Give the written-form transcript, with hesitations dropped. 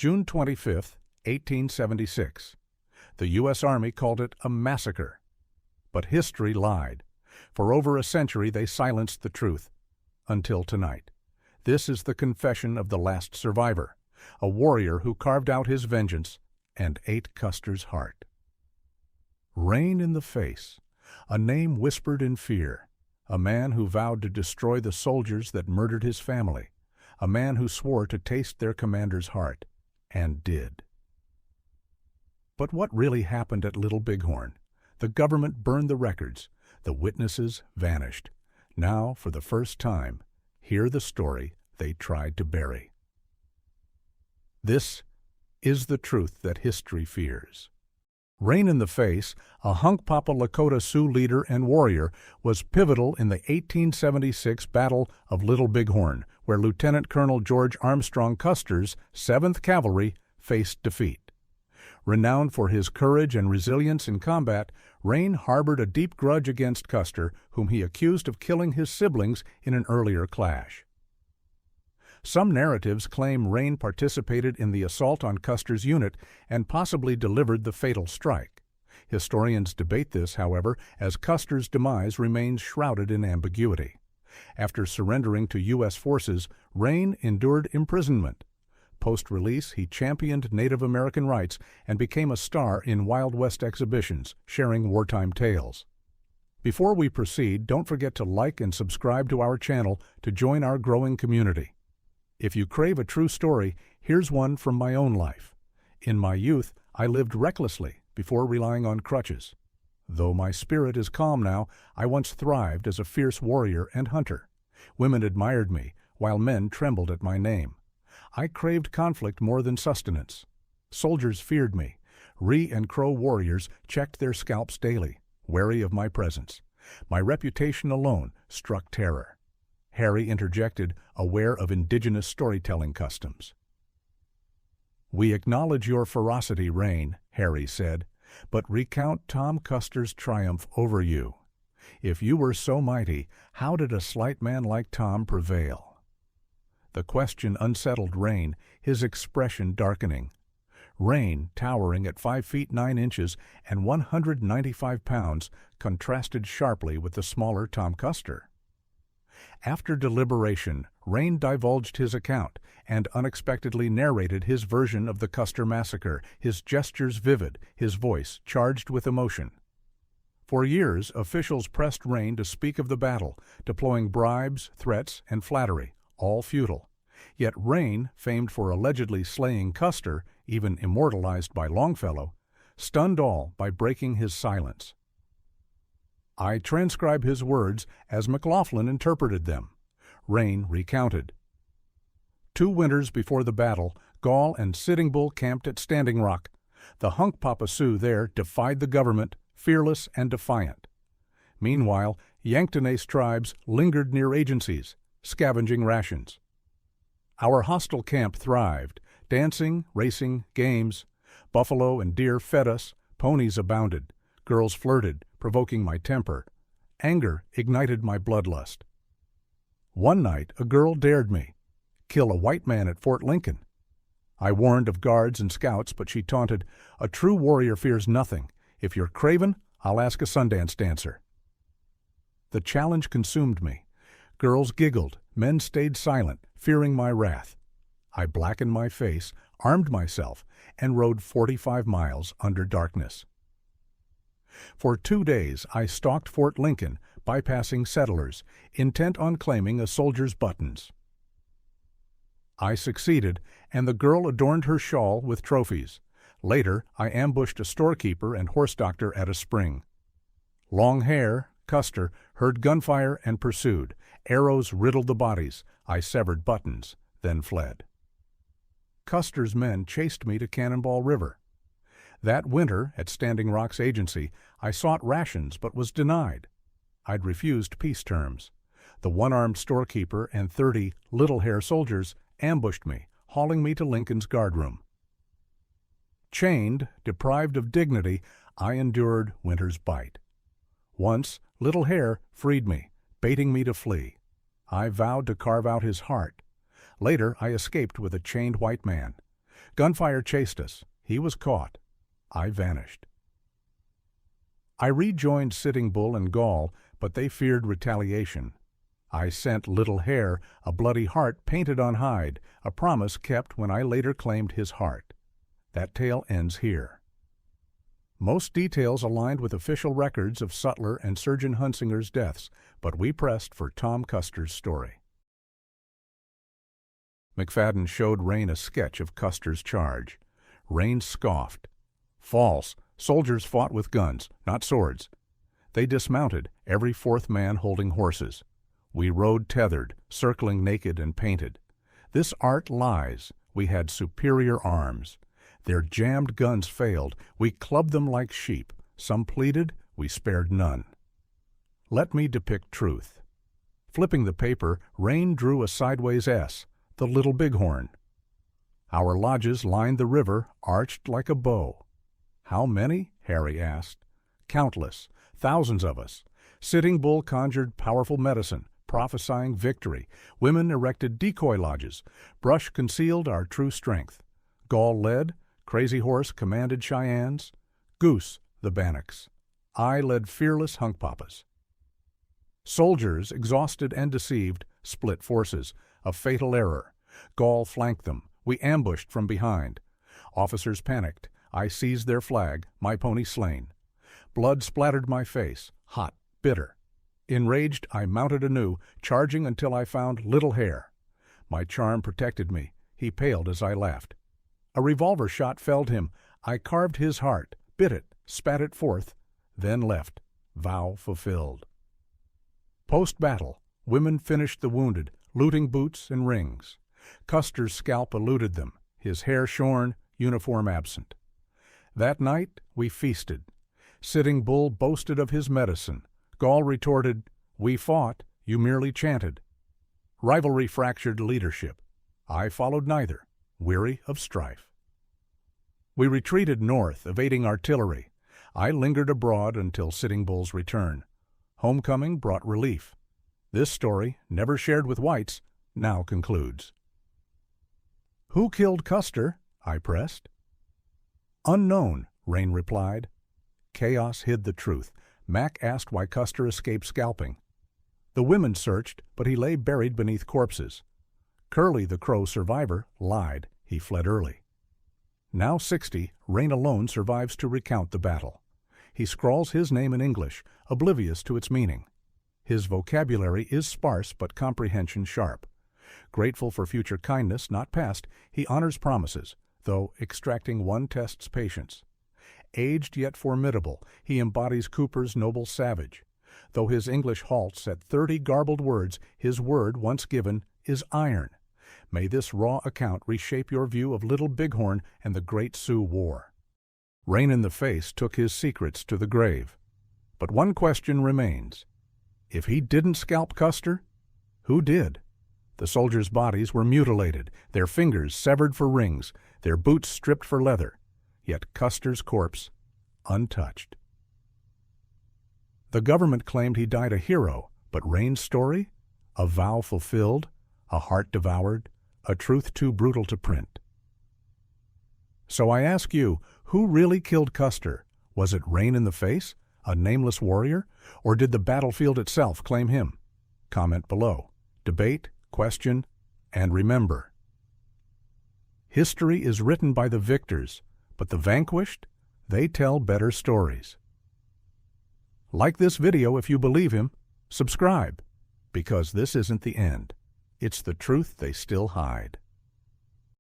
June 25, 1876. The U.S. Army called it a massacre. But history lied. For over a century they silenced the truth. Until tonight. This is the confession of the last survivor, a warrior who carved out his vengeance and ate Custer's heart. Rain in the face, a name whispered in fear, a man who vowed to destroy the soldiers that murdered his family, a man who swore to taste their commander's heart, and did. But what really happened at Little Bighorn? The government burned the records. The witnesses vanished. Now, for the first time, hear the story they tried to bury. This is the truth that history fears. Rain in the Face, a Hunkpapa Lakota Sioux leader and warrior, was pivotal in the 1876 Battle of Little Bighorn, where Lieutenant Colonel George Armstrong Custer's 7th Cavalry faced defeat. Renowned for his courage and resilience in combat, Rain harbored a deep grudge against Custer, whom he accused of killing his siblings in an earlier clash. Some narratives claim Rain participated in the assault on Custer's unit and possibly delivered the fatal strike. Historians debate this, however, as Custer's demise remains shrouded in ambiguity. After surrendering to U.S. forces, Rain endured imprisonment. Post-release, he championed Native American rights and became a star in Wild West exhibitions, sharing wartime tales. Before we proceed, don't forget to like and subscribe to our channel to join our growing community. If you crave a true story, here's one from my own life. In my youth, I lived recklessly before relying on crutches. Though my spirit is calm now, I once thrived as a fierce warrior and hunter. Women admired me, while men trembled at my name. I craved conflict more than sustenance. Soldiers feared me. Ree and Crow warriors checked their scalps daily, wary of my presence. My reputation alone struck terror. Harry interjected, aware of indigenous storytelling customs. "We acknowledge your ferocity, Rain," Harry said, "but recount Tom Custer's triumph over you. If you were so mighty, how did a slight man like Tom prevail?" The question unsettled Rain, his expression darkening. Rain, towering at 5 feet 9 inches and 195 pounds, contrasted sharply with the smaller Tom Custer. After deliberation, Rain divulged his account and unexpectedly narrated his version of the Custer massacre, his gestures vivid, his voice charged with emotion. For years, officials pressed Rain to speak of the battle, deploying bribes, threats, and flattery, all futile. Yet Rain, famed for allegedly slaying Custer, even immortalized by Longfellow, stunned all by breaking his silence. I transcribe his words as McLaughlin interpreted them. Rain recounted. 2 winters before the battle, Gall and Sitting Bull camped at Standing Rock. The Hunkpapa Sioux there defied the government, fearless and defiant. Meanwhile, Yanktonese tribes lingered near agencies, scavenging rations. Our hostile camp thrived. Dancing, racing, games. Buffalo and deer fed us. Ponies abounded. Girls flirted, provoking my temper. Anger ignited my bloodlust. One night, a girl dared me. Kill a white man at Fort Lincoln. I warned of guards and scouts, but she taunted, "A true warrior fears nothing. If you're craven, I'll ask a Sundance dancer." The challenge consumed me. Girls giggled, men stayed silent, fearing my wrath. I blackened my face, armed myself, and rode 45 miles under darkness. For 2 days I stalked Fort Lincoln, bypassing settlers, intent on claiming a soldier's buttons. I succeeded, and the girl adorned her shawl with trophies. Later, I ambushed a storekeeper and horse doctor at a spring. Long Hair, Custer, heard gunfire and pursued. Arrows riddled the bodies. I severed buttons, then fled. Custer's men chased me to Cannonball River. That winter, at Standing Rock's agency, I sought rations but was denied. I'd refused peace terms. The one-armed storekeeper and 30 Little Hair soldiers ambushed me, hauling me to Lincoln's guardroom. Chained, deprived of dignity, I endured winter's bite. Once, Little Hair freed me, baiting me to flee. I vowed to carve out his heart. Later, I escaped with a chained white man. Gunfire chased us. He was caught. I vanished. I rejoined Sitting Bull and Gall, but they feared retaliation. I sent Little Hare a bloody heart painted on hide, a promise kept when I later claimed his heart. That tale ends here. Most details aligned with official records of Sutler and Surgeon Hunsinger's deaths, but we pressed for Tom Custer's story. McFadden showed Rain a sketch of Custer's charge. Rain scoffed. False. Soldiers fought with guns, not swords. They dismounted, every fourth man holding horses. We rode tethered, circling naked and painted. This art lies. We had superior arms. Their jammed guns failed. We clubbed them like sheep. Some pleaded. We spared none. Let me depict truth. Flipping the paper, Rain drew a sideways S, the Little Bighorn. Our lodges lined the river, arched like a bow. How many? Harry asked. Countless. Thousands of us. Sitting Bull conjured powerful medicine, prophesying victory. Women erected decoy lodges. Brush concealed our true strength. Gall led. Crazy Horse commanded Cheyennes. Goose, the Bannocks. I led fearless Hunkpapas. Soldiers, exhausted and deceived, split forces. A fatal error. Gall flanked them. We ambushed from behind. Officers panicked. I seized their flag, my pony slain. Blood splattered my face, hot, bitter. Enraged, I mounted anew, charging until I found Little Hare. My charm protected me. He paled as I laughed. A revolver shot felled him. I carved his heart, bit it, spat it forth, then left, vow fulfilled. Post-battle, women finished the wounded, looting boots and rings. Custer's scalp eluded them, his hair shorn, uniform absent. That night we feasted. Sitting Bull boasted of his medicine. Gall retorted, "We fought, you merely chanted." Rivalry fractured leadership. I followed neither, weary of strife. We retreated north, evading artillery. I lingered abroad until Sitting Bull's return. Homecoming brought relief. This story, never shared with whites, now concludes. Who killed Custer? I pressed. Unknown, Rain replied. Chaos hid the truth. Mac asked why Custer escaped scalping. The women searched, but he lay buried beneath corpses. Curly, the Crow survivor, lied. He fled early. Now 60, Rain alone survives to recount the battle. He scrawls his name in English, oblivious to its meaning. His vocabulary is sparse but comprehension sharp. Grateful for future kindness, not past, he honors promises, though extracting one tests patience. Aged yet formidable, he embodies Cooper's noble savage. Though his English halts at 30 garbled words, his word, once given, is iron. May this raw account reshape your view of Little Bighorn and the Great Sioux War. Rain in the Face took his secrets to the grave. But one question remains. If he didn't scalp Custer, who did? The soldiers' bodies were mutilated, their fingers severed for rings, their boots stripped for leather, yet Custer's corpse untouched. The government claimed he died a hero, but Rain's story? A vow fulfilled, a heart devoured, a truth too brutal to print. So I ask you, who really killed Custer? Was it Rain in the Face, a nameless warrior, or did the battlefield itself claim him? Comment below. Debate, question, and remember. History is written by the victors, but the vanquished, they tell better stories. Like this video if you believe him. Subscribe, because this isn't the end. It's the truth they still hide.